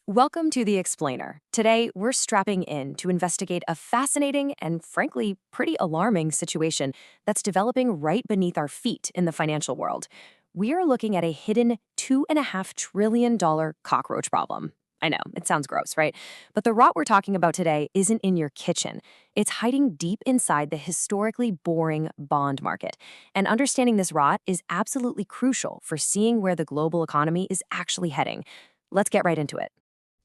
Welcome to The Explainer. Today, we're strapping in to investigate a fascinating and, frankly, pretty alarming situation that's developing right beneath our feet in the financial world. We are looking at a hidden $2.5 trillion cockroach problem. I know, it sounds gross, right? But the rot we're talking about today isn't in your kitchen. It's hiding deep inside the historically boring bond market. And understanding this rot is absolutely crucial for seeing where the global economy is actually heading. Let's get right into it.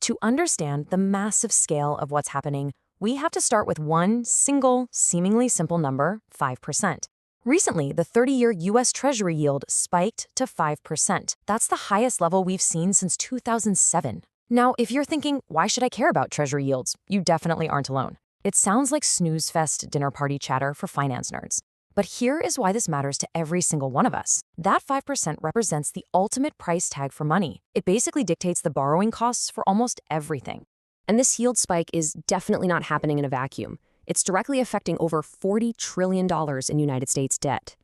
To understand the massive scale of what's happening, we have to start with one single, seemingly simple number, 5%. Recently, the 30-year U.S. Treasury yield spiked to 5%. That's the highest level we've seen since 2007. Now, if you're thinking, why should I care about Treasury yields? You definitely aren't alone. It sounds like snooze fest dinner party chatter for finance nerds. But here is why this matters to every single one of us. That 5% represents the ultimate price tag for money. It basically dictates the borrowing costs for almost everything. And this yield spike is definitely not happening in a vacuum. It's directly affecting over $40 trillion in United States debt.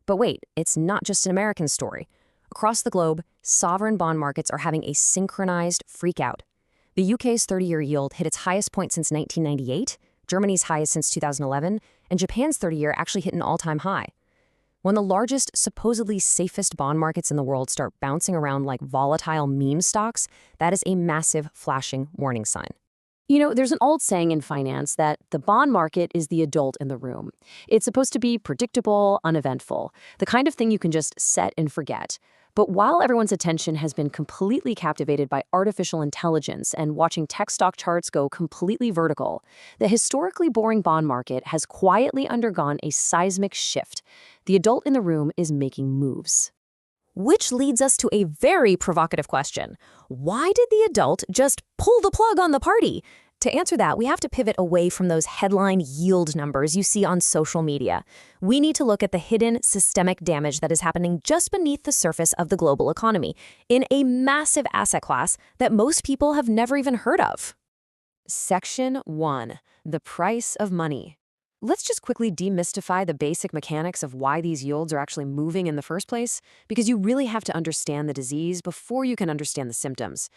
But wait, it's not just an American story. Across the globe, sovereign bond markets are having a synchronized freakout. The UK's 30-year yield hit its highest point since 1998, Germany's highest since 2011, and Japan's 30-year actually hit an all-time high. When the largest, supposedly safest bond markets in the world start bouncing around like volatile meme stocks, that is a massive flashing warning sign. You know, there's an old saying in finance that the bond market is the adult in the room. It's supposed to be predictable, uneventful, the kind of thing you can just set and forget. But while everyone's attention has been completely captivated by artificial intelligence and watching tech stock charts go completely vertical, the historically boring bond market has quietly undergone a seismic shift. The adult in the room is making moves. Which leads us to a very provocative question. Why did the adult just pull the plug on the party? To answer that, we have to pivot away from those headline yield numbers you see on social media. We need to look at the hidden systemic damage that is happening just beneath the surface of the global economy, in a massive asset class that most people have never even heard of. Section 1. The price of money. Let's just quickly demystify the basic mechanics of why these yields are actually moving in the first place, because you really have to understand the disease before you can understand the symptoms.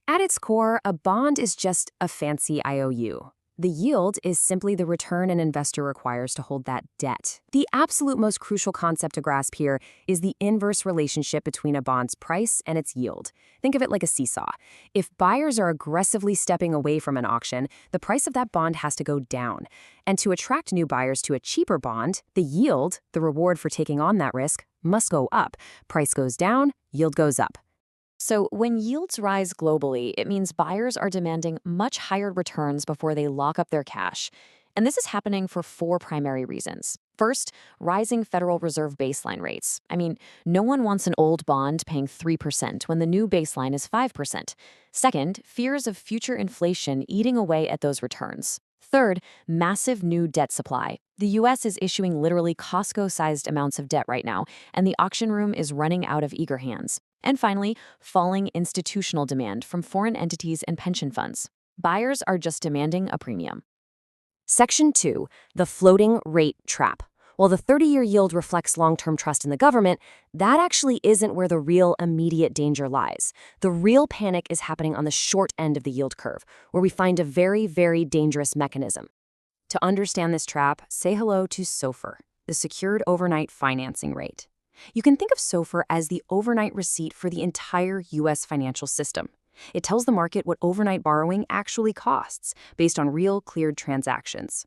At its core, a bond is just a fancy IOU. The yield is simply the return an investor requires to hold that debt. The absolute most crucial concept to grasp here is the inverse relationship between a bond's price and its yield. Think of it like a seesaw. If buyers are aggressively stepping away from an auction, the price of that bond has to go down. And to attract new buyers to a cheaper bond, the yield, the reward for taking on that risk, must go up. Price goes down, yield goes up. So when yields rise globally, it means buyers are demanding much higher returns before they lock up their cash. And this is happening for four primary reasons. First, rising Federal Reserve baseline rates. I mean, no one wants an old bond paying 3% when the new baseline is 5%. Second, fears of future inflation eating away at those returns. Third, massive new debt supply. The U.S. is issuing literally Costco-sized amounts of debt right now, and the auction room is running out of eager hands. And finally, falling institutional demand from foreign entities and pension funds. Buyers are just demanding a premium. Section 2. The floating rate trap. While the 30-year yield reflects long-term trust in the government, that actually isn't where the real immediate danger lies. The real panic is happening on the short end of the yield curve, where we find a very, very dangerous mechanism. To understand this trap, say hello to SOFR, the Secured Overnight Financing Rate. You can think of SOFR as the overnight receipt for the entire U.S. financial system. It tells the market what overnight borrowing actually costs, based on real cleared transactions.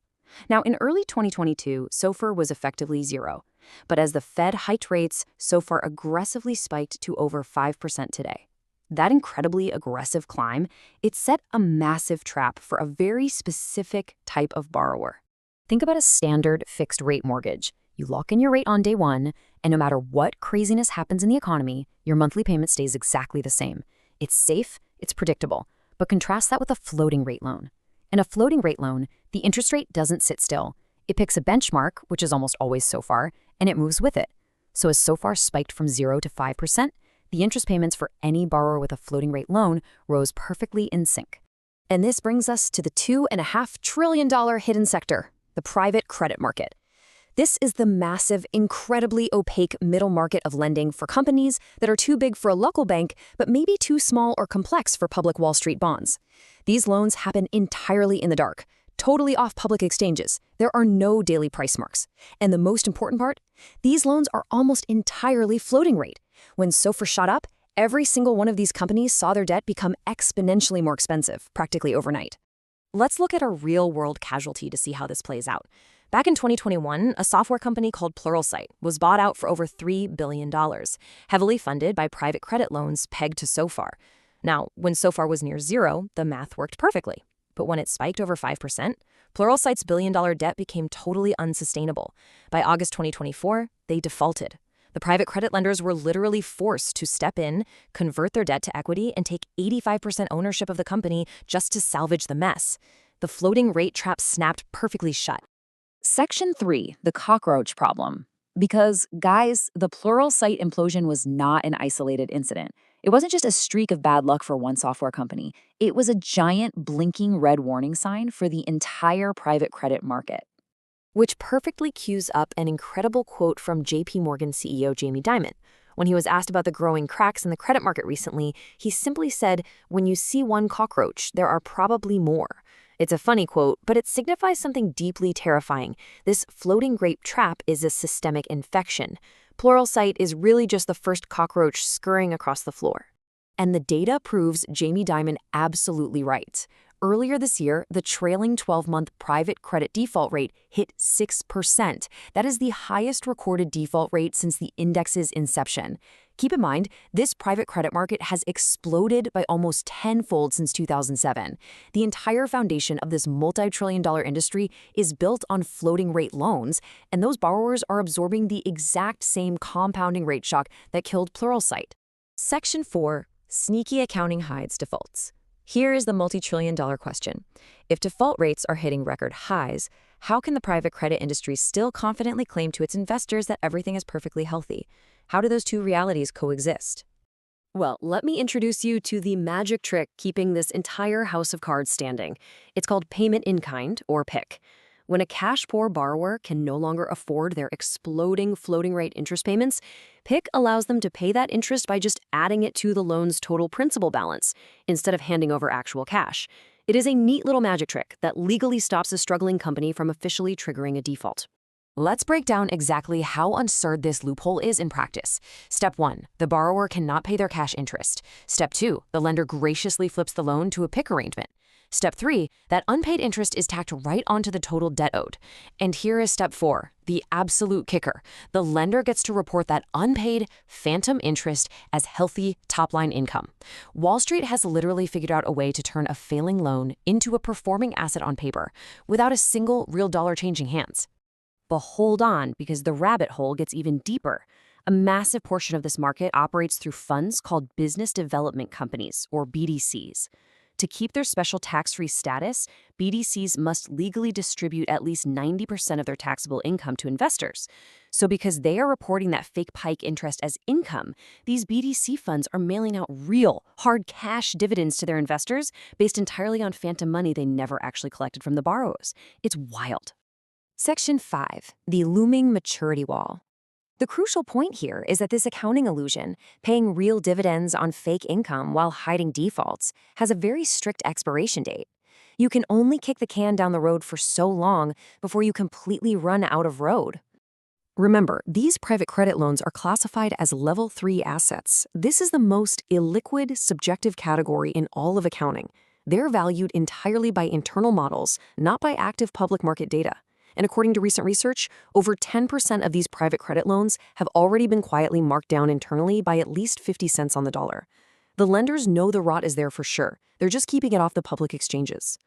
Now, in early 2022, SOFR was effectively zero. But as the Fed hiked rates, SOFR aggressively spiked to over 5% today. That incredibly aggressive climb, it set a massive trap for a very specific type of borrower. Think about a standard fixed-rate mortgage. You lock in your rate on day one, and no matter what craziness happens in the economy, your monthly payment stays exactly the same. It's safe, it's predictable, but contrast that with a floating rate loan. In a floating rate loan, the interest rate doesn't sit still. It picks a benchmark, which is almost always SOFR, and it moves with it. So as SOFR spiked from 0 to 5%, the interest payments for any borrower with a floating rate loan rose perfectly in sync. And this brings us to the $2.5 trillion hidden sector, the private credit market. This is the massive, incredibly opaque middle market of lending for companies that are too big for a local bank, but maybe too small or complex for public Wall Street bonds. These loans happen entirely in the dark, totally off public exchanges. There are no daily price marks. And the most important part? These loans are almost entirely floating rate. When SOFR shot up, every single one of these companies saw their debt become exponentially more expensive, practically overnight. Let's look at a real-world casualty to see how this plays out. Back in 2021, a software company called Pluralsight was bought out for over $3 billion, heavily funded by private credit loans pegged to SOFR. Now, when SOFR was near zero, the math worked perfectly. But when it spiked over 5%, Pluralsight's billion-dollar debt became totally unsustainable. By August 2024, they defaulted. The private credit lenders were literally forced to step in, convert their debt to equity, and take 85% ownership of the company just to salvage the mess. The floating rate trap snapped perfectly shut. Section 3, the cockroach problem. Because, guys, the Pluralsight implosion was not an isolated incident. It wasn't just a streak of bad luck for one software company. It was a giant blinking red warning sign for the entire private credit market. Which perfectly cues up an incredible quote from JP Morgan CEO Jamie Dimon. When he was asked about the growing cracks in the credit market recently, he simply said, "When you see one cockroach, there are probably more." It's a funny quote, but it signifies something deeply terrifying. This floating grape trap is a systemic infection. Pluralsight is really just the first cockroach scurrying across the floor. And the data proves Jamie Dimon absolutely right. Earlier this year, the trailing 12-month private credit default rate hit 6%. That is the highest recorded default rate since the index's inception. Keep in mind, this private credit market has exploded by almost tenfold since 2007. The entire foundation of this multi-trillion-dollar industry is built on floating rate loans, and those borrowers are absorbing the exact same compounding rate shock that killed Pluralsight. Section 4, Sneaky Accounting Hides Defaults. Here is the multi-trillion-dollar question. If default rates are hitting record highs, how can the private credit industry still confidently claim to its investors that everything is perfectly healthy? How do those two realities coexist? Well, let me introduce you to the magic trick keeping this entire house of cards standing. It's called payment in kind, or PIK. When a cash-poor borrower can no longer afford their exploding floating rate interest payments, PIK allows them to pay that interest by just adding it to the loan's total principal balance, instead of handing over actual cash. It is a neat little magic trick that legally stops a struggling company from officially triggering a default. Let's break down exactly how absurd this loophole is in practice. Step 1, the borrower cannot pay their cash interest. Step 2, the lender graciously flips the loan to a PIK arrangement. Step 3, that unpaid interest is tacked right onto the total debt owed. And here is Step 4, the absolute kicker. The lender gets to report that unpaid, phantom interest as healthy top-line income. Wall Street has literally figured out a way to turn a failing loan into a performing asset on paper, without a single real dollar changing hands. But hold on, because the rabbit hole gets even deeper. A massive portion of this market operates through funds called business development companies, or BDCs. To keep their special tax-free status, BDCs must legally distribute at least 90% of their taxable income to investors. So because they are reporting that fake PIK interest as income, these BDC funds are mailing out real, hard cash dividends to their investors based entirely on phantom money they never actually collected from the borrowers. It's wild. Section 5, the looming maturity wall. The crucial point here is that this accounting illusion, paying real dividends on fake income while hiding defaults, has a very strict expiration date. You can only kick the can down the road for so long before you completely run out of road. Remember, these private credit loans are classified as Level 3 assets. This is the most illiquid, subjective category in all of accounting. They're valued entirely by internal models, not by active public market data. And according to recent research, over 10% of these private credit loans have already been quietly marked down internally by at least 50 cents on the dollar. The lenders know the rot is there for sure. They're just keeping it off the public exchanges.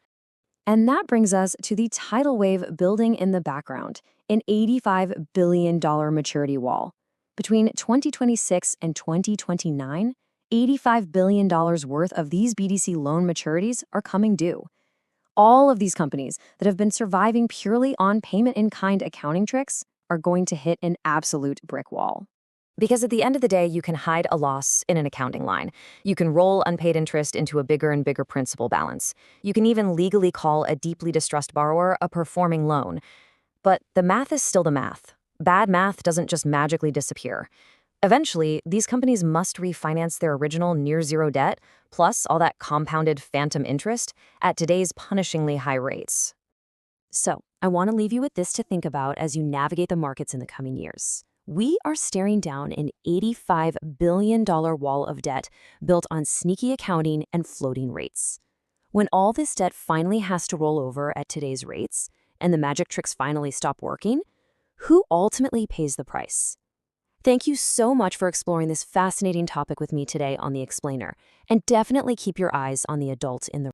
And that brings us to the tidal wave building in the background, an $85 billion maturity wall. Between 2026 and 2029, $85 billion worth of these BDC loan maturities are coming due. All of these companies that have been surviving purely on payment-in-kind accounting tricks are going to hit an absolute brick wall. Because at the end of the day, you can hide a loss in an accounting line. You can roll unpaid interest into a bigger and bigger principal balance. You can even legally call a deeply distressed borrower a performing loan. But the math is still the math. Bad math doesn't just magically disappear. Eventually, these companies must refinance their original near-zero debt, plus all that compounded phantom interest, at today's punishingly high rates. So, I want to leave you with this to think about as you navigate the markets in the coming years. We are staring down an $85 billion wall of debt built on sneaky accounting and floating rates. When all this debt finally has to roll over at today's rates, and the magic tricks finally stop working, who ultimately pays the price? Thank you so much for exploring this fascinating topic with me today on The Explainer, and definitely keep your eyes on the adult in the